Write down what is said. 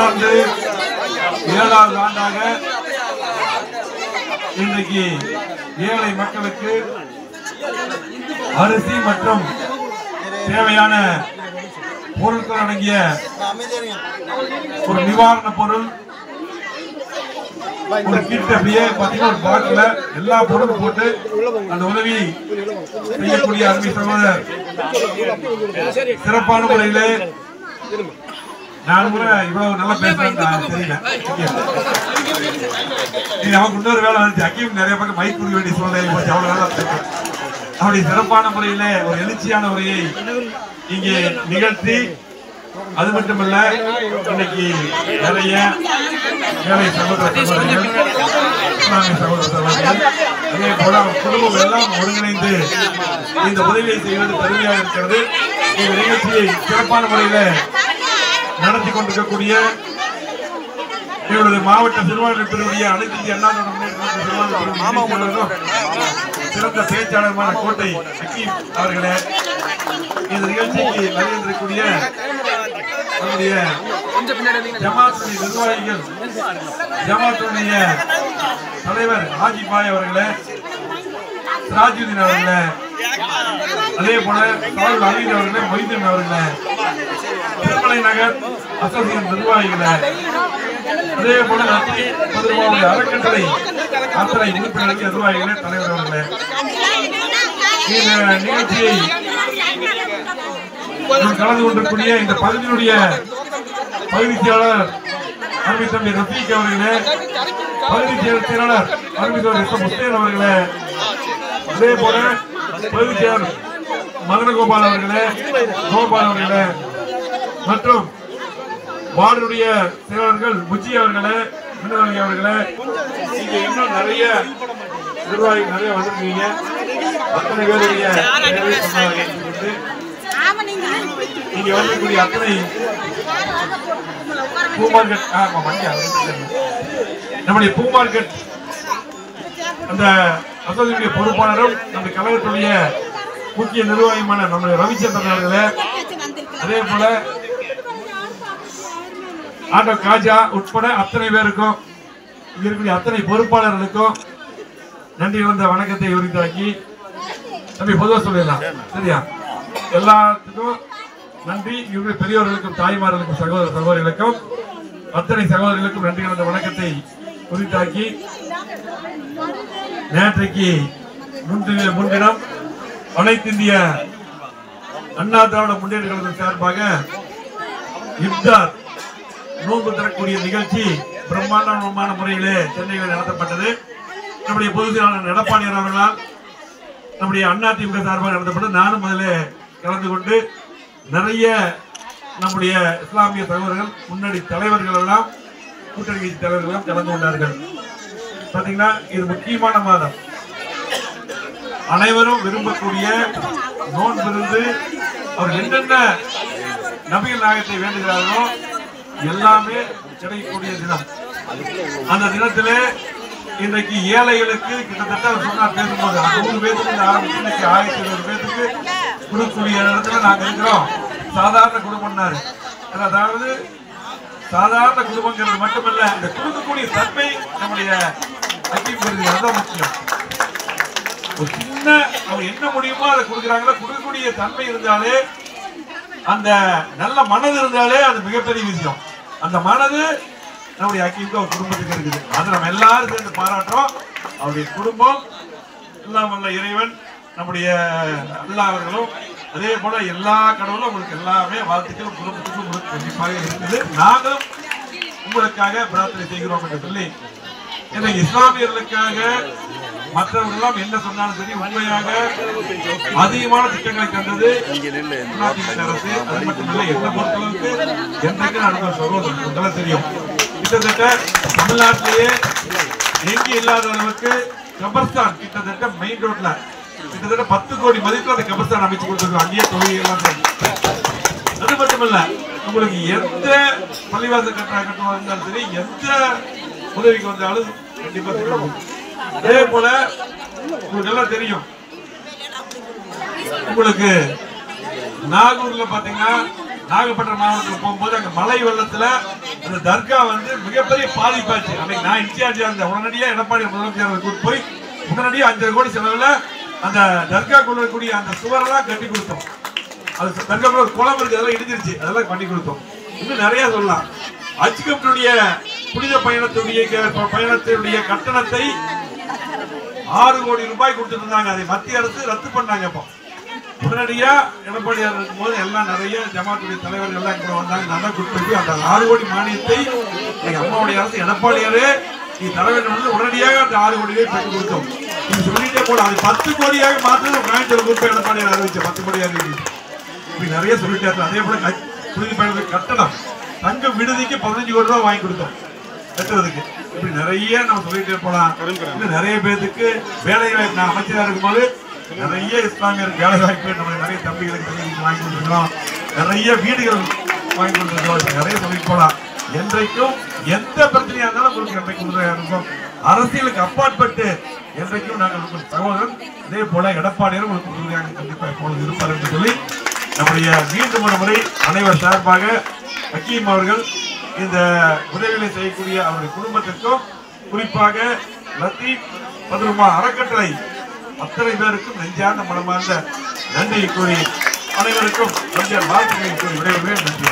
தொடர்ந்து 7வது ஆண்டாக இன்றைக்கு ஏழை மக்களுக்கு அரிசி மற்றும் தேவையான பொருட்கள் அடங்கிய ஒரு நிவாரண பொருள் ஒரு கிட் அப்படியே பாத்தீங்கன்னா ஒரு பாட்டில எல்லா பொருளும் போட்டு அந்த உதவி செய்யக்கூடிய அருமை சகோதரர் சிறப்பான முறையில நான் கூட இவ்வளவு நல்லா பேசுறேன் தெரியல. நமக்கு இன்னொரு வேலை வந்துச்சு. அக்கீம் நிறைய பக்கம் மைக் கொடுக்க வேண்டிய சூழ்நிலை போச்சு. அவ்வளவு நல்லா பேசுறேன். அப்படி சிறப்பான முறையில ஒரு எழுச்சியான உரையை இங்கே நிகழ்த்தி அது மட்டுமல்ல இன்னைக்கு நிறைய ஏழை சகோதர சகோதரிகள் இஸ்லாமிய சகோதர சகோதரிகள் அதே போல குடும்பம் எல்லாம் ஒருங்கிணைந்து இந்த உதவியை செய்வது பெருமையாக இருக்கிறது. இந்த நிகழ்ச்சியை சிறப்பான முறையில நடத்தி கொண்டிருக்கக்கூடிய எங்களுடைய மாவட்ட சிறுபான்மை பிரிவுடைய அனைத்து இந்திய அண்ணா சிறந்த பேச்சாளருமான கோட்டை அக்கீம் அவர்களே, இந்த நிகழ்ச்சிக்கு வருகின்றக்கூடிய நம்முடைய ஜமாத்துடைய நிர்வாகிகள், ஜமாத்துடைய தலைவர் ஹாஜி பாய் அவர்களே, சிராஜுதீன் அவர்களே, அதே போல சாகுல் அமீத் அவர்களே, மொய்தீன் அவர்களே, திருமலை நகர் அசோசியேஷன் நிர்வாகிகளே, அதே போல அறக்கட்டளை அத்தனை உறுப்பினருக்கு நிர்வாகிகளே, தலைவர் அவர்களே, இந்த நிகழ்ச்சியை கலந்து கொண்டிருக்கூடிய இந்த பகுதியினுடைய பகுதி செயலாளர் அருமை தம்பி ரஃபீக் அவர்களே, பகுதி செயலாளர் அருமை தம்பி முஸ்தேன் அவர்களே, அதே போல பகுதி செயலாளர் மதனகோபால் அவர்களே, கோபால் அவர்களே மற்றும் வார்டுடைய செயலாளர்கள் முச்சி அவர்களே, மின்னவலி அவர்களே, இங்க இன்னும் நிறைய நிர்வாகிகள் நிறைய வந்திருக்கீங்க. அத்தனை பேருடைய இங்க வரக்கூடிய அத்தனை பூ மார்க்கெட் நம்முடைய பூ மார்க்கெட் அந்த அசோசியேஷனுடைய பொறுப்பாளரும் நம்ம கழகத்துடைய முக்கிய நிர்வாகியுமான நம்முடைய ரவிச்சந்திரன் அவர்களே, அதே போல ஆட்டோ காஜா உட்பட அத்தனை பேருக்கும் இங்க இருக்கக்கூடிய அத்தனை பொறுப்பாளர்களுக்கும் நன்றி வந்த வணக்கத்தை உரித்தாக்கி தம்பி பொதுவாக சொல்லிடலாம். சரியா? எல்லாத்துக்கும் நன்றி. இவருடைய பெரியவர்களுக்கும் தாய்மார்களுக்கும் சகோதர சகோதரிகளுக்கும் அத்தனை சகோதரிகளுக்கும் நன்றி வந்த வணக்கத்தை உரித்தாக்கி நேற்றைக்கு முன்தினம் அனைத்து இந்திய அண்ணா திராவிட முன்னேற்ற கழகத்தின் சார்பாக இப்தார் நோன்பு தரக்கூடிய நிகழ்ச்சி பிரம்மாண்டமான முறையிலே சென்னையில் நடத்தப்பட்டது. நம்முடைய பொதுச் செயலாளர் எடப்பாடியார் அவர்களால் நம்முடைய அண்ணா திமுக சார்பாக நடத்தப்பட்டு நானும் அதில் கலந்து கொண்டு நிறைய நம்முடைய இஸ்லாமிய சகோதரர்கள் முன்னணி தலைவர்கள் எல்லாம் கூட்டணி கட்சி தலைவர்கள் எல்லாம் கலந்து கொண்டார்கள். பாத்தீங்கன்னா இது முக்கியமான மாதம். அனைவரும் விரும்பக்கூடிய நோன்பிருந்து அவர் என்னென்ன நபிகள் நாயகத்தை வேண்டுகிறார்களோ எல்லாமே கிடைக்கக்கூடிய தினம். அந்த தினத்திலே இன்றைக்கு ஏழைகளுக்கு கிட்டத்தட்ட சொன்னார் பேசும்போது 100 பேருக்கு ஆரம்பிச்சு இன்னைக்கு 1200 பேருக்கு கொடுக்கக்கூடிய இடத்துல நாங்க இருக்கிறோம். சாதாரண குடும்பம்னாரு. அதாவது சாதாரண குடும்பங்கிறது மட்டுமல்ல, இந்த கொடுக்கக்கூடிய தன்மை நம்முடைய அக்கீம் அதுதான் முக்கியம். ஒரு சின்ன அவங்க என்ன முடியுமோ அதை கொடுக்குறாங்களோ, கொடுக்கக்கூடிய தன்மை இருந்தாலே, அந்த நல்ல மனது இருந்தாலே அது மிகப்பெரிய விஷயம். அந்த மனது நம்முடைய அக்கீமுக்கு அவர் குடும்பத்துக்கு இருக்குது. அது நம்ம எல்லாரும் சேர்ந்து பாராட்டுறோம். அவருடைய குடும்பம் எல்லாம் வல்ல இறைவன் நம்முடைய எல்லா அவர்களும் அதே போல எல்லா கடவுளும் உங்களுக்கு எல்லாமே வாழ்த்துக்கள் குடும்பத்துக்கும் உங்களுக்கு கண்டிப்பாக இருக்குது. நாங்களும் உங்களுக்காக பிரார்த்தனை செய்கிறோம் என்று சொல்லி இன்னைக்கு இஸ்லாமியர்களுக்காக மற்றவர்கள் எல்லாம் என்ன சொன்னாலும் சரி உண்மையாக அதிகமான திட்டங்களை தந்தது அரசு. அது மட்டுமல்ல என்ன பொறுத்தளவுக்கு என்றைக்கு நடந்த சகோதரர்கள் தெரியும். கிட்டத்தட்ட தமிழ்நாட்டிலேயே எங்கே இல்லாத அளவுக்கு கபர்ஸ்தான் கிட்டத்தட்ட மெயின் ரோட்ல கிட்டத்தட்ட 10 கோடி மதிப்பு அந்த கபர்ஸ்தான் அமைச்சு கொடுத்துருக்கோம். அங்கேயே தொழில். அது மட்டுமல்ல உங்களுக்கு எந்த பள்ளிவாசல் கட்டுறதா இருந்தாலும் சரி, எந்த உதவிக்கு வந்தாலும் கண்டிப்பா தெரியும். அதே போல உங்களுக்கு எல்லாம் தெரியும், உங்களுக்கு நாகூர்ல பாத்தீங்கன்னா நாகப்பட்டினம் மாவட்டத்தில் போகும்போது அங்க மழை வெள்ளத்துல அந்த தர்கா வந்து மிகப்பெரிய பாதிப்பாச்சு. அன்னைக்கு நான் இன்சார்ஜா இருந்த உடனடியா எடப்பாடி முதலமைச்சர் போய் உடனடியா 5 கோடி செலவுல அந்த தர்காக்குள்ள இருக்கக்கூடிய அந்த சுவரெல்லாம் கட்டி கொடுத்தோம். அது தர்காக்குள்ள ஒரு குளம் இருக்கு, அதெல்லாம் இடிஞ்சிருச்சு, அதெல்லாம் பண்ணி கொடுத்தோம். இன்னும் நிறைய சொல்லலாம். ஹஜ் கமிட்டியுடைய புனித பயணத்தினுடைய கட்டணத்தை 6 கோடி ரூபாய் கொடுத்துட்டு இருந்தாங்க. அதை மத்திய அரசு ரத்து பண்ணாங்க. இப்போ உடனடியா எடப்பாடியார் இருக்கும்போது எல்லாம் நிறைய ஜமாத்துடைய தலைவர்கள் எல்லாம் கூட வந்தாங்க. நல்லா கொடுத்து அந்த 6 கோடி மானியத்தை அம்மாவுடைய அரசு எடப்பாடியாரே நீ தர வேண்டும் உடனடியாக அந்த 6 கோடியை பெற்று கொடுத்தோம். நீங்க சொல்லிட்டே போல அது 10 கோடியாக மாற்ற கோயம்புத்தூர் குறிப்பை எடப்பாடியார் அறிவிச்ச 10 கோடியாக இப்படி நிறைய சொல்லிட்டே இருந்தோம். அதே போல புனித பயணத்துக்கு கட்டணம் தங்க விடுதிக்கு 15 கோடி ரூபாய் வாங்கி கொடுத்தோம் கட்டுறதுக்கு. இப்படி நிறைய நம்ம சொல்லிட்டே போலாம். இன்னும் நிறைய பேருக்கு வேலை வாய்ப்பு நான் அமைச்சராக இருக்கும்போது நிறைய இஸ்லாமியர் வேலை வாய்ப்பு நம்ம நிறைய தம்பிகளுக்கு வாங்கி கொடுத்துருக்கோம். நிறைய வீடுகள் வாங்கி கொடுத்துருக்கோம். நிறைய சொல்லிட்டு போலாம். என்றைக்கும் எந்த பிரச்சனையா இருந்தாலும் உங்களுக்கு என்றைக்கும் உறுதியாக இருக்கும். அரசியலுக்கு அப்பாற்பட்டு என்றைக்கும் நாங்கள் சகோதரன் இதே போல எடப்பாடியார் உங்களுக்கு உறுதியாக கண்டிப்பாக எப்பொழுது இருப்பார் என்று சொல்லி நம்முடைய மீண்டும் ஒரு முறை அனைவர் சார்பாக ஹக்கீம் அவர்கள் இந்த உதவிகளை செய்யக்கூடிய அவருடைய குடும்பத்திற்கும் குறிப்பாக லத்தீப் பத்ருமா அறக்கட்டளை அத்தனை பேருக்கும் நெஞ்சார்ந்த மனமார்ந்த நன்றியை கூறி அனைவருக்கும் வாழ்த்துக்களை கூறி விடைபெறுவேன். நன்றி.